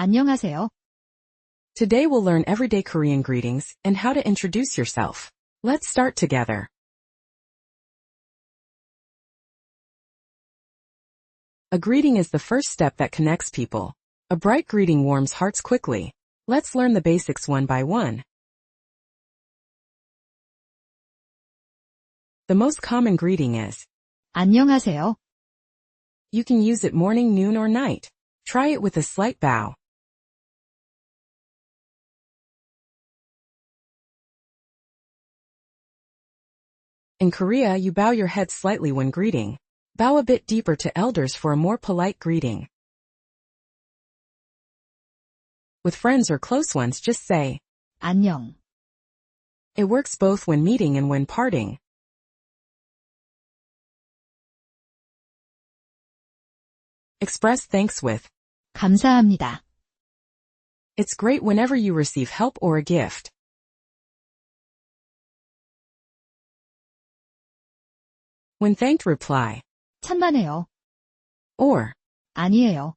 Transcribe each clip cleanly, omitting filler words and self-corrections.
안녕하세요. Today we'll learn everyday Korean greetings and how to introduce yourself. Let's start together. A greeting is the first step that connects people. A bright greeting warms hearts quickly. Let's learn the basics one by one. The most common greeting is 안녕하세요. You can use it morning, noon, or night. Try it with a slight bow. In Korea, you bow your head slightly when greeting. Bow a bit deeper to elders for a more polite greeting. With friends or close ones, just say 안녕. It works both when meeting and when parting. Express thanks with 감사합니다. It's great whenever you receive help or a gift. When thanked, reply 천만에요. or 아니에요.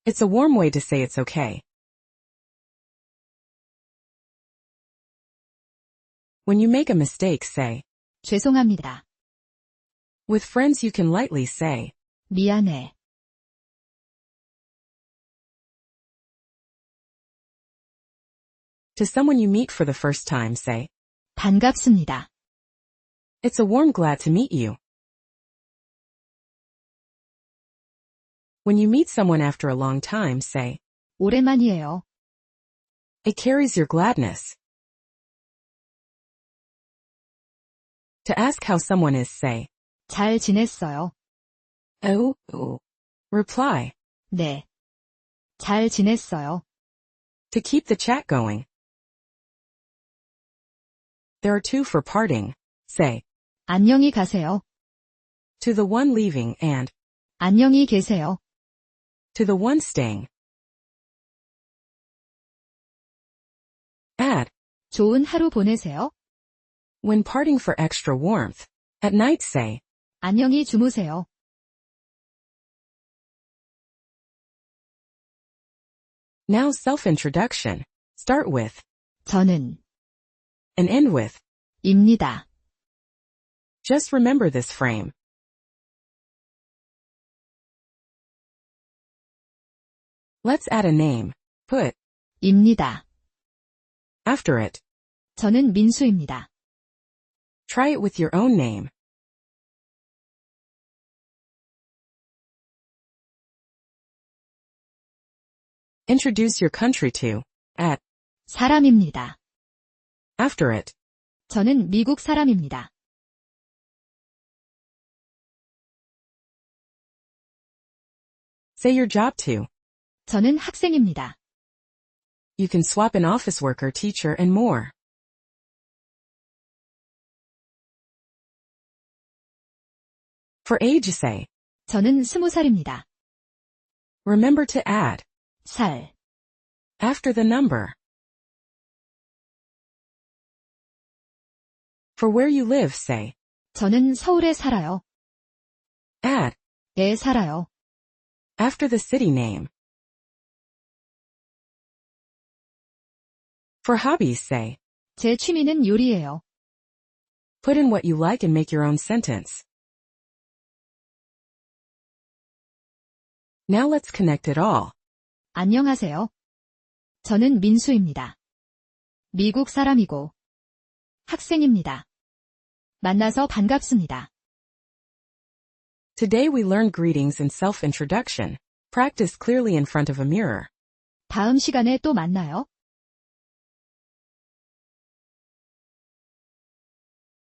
It's a warm way to say it's okay. When you make a mistake, say 죄송합니다. With friends, you can lightly say 미안해. To someone you meet for the first time, say 반갑습니다. It's a warm glad to meet you. When you meet someone after a long time, say 오랜만이에요. It carries your gladness. To ask how someone is, say 잘 지냈어요? Oh. Reply 네. 잘 지냈어요? To keep the chat going. There are two for parting. Say 안녕히 가세요. to the one leaving and 안녕히 계세요. to the one staying. Add 좋은 하루 보내세요. when parting for extra warmth. At night, say 안녕히 주무세요. Now self-introduction. Start with 저는 and end with. 입니다. Just remember this frame. Let's add a name. Put 입니다. after it. 저는 민수입니다. Try it with your own name. Introduce your country to at 사람입니다. after it. 저는 미국 사람입니다. Say your job to. 저는 학생입니다. You can swap an office worker, teacher, and more. For age, say 저는 20살입니다. remember to add 살. after the number. For where you live, say 저는 서울에 살아요. add 에 살아요. after the city name. For hobbies, say 제 취미는 요리예요. put in what you like and make your own sentence. Now let's connect it all. 안녕하세요. 저는 민수입니다. 미국 사람이고 학생입니다. 만나서 반갑습니다. Today we learned greetings and self-introduction. Practice clearly in front of a mirror. 다음 시간에 또 만나요.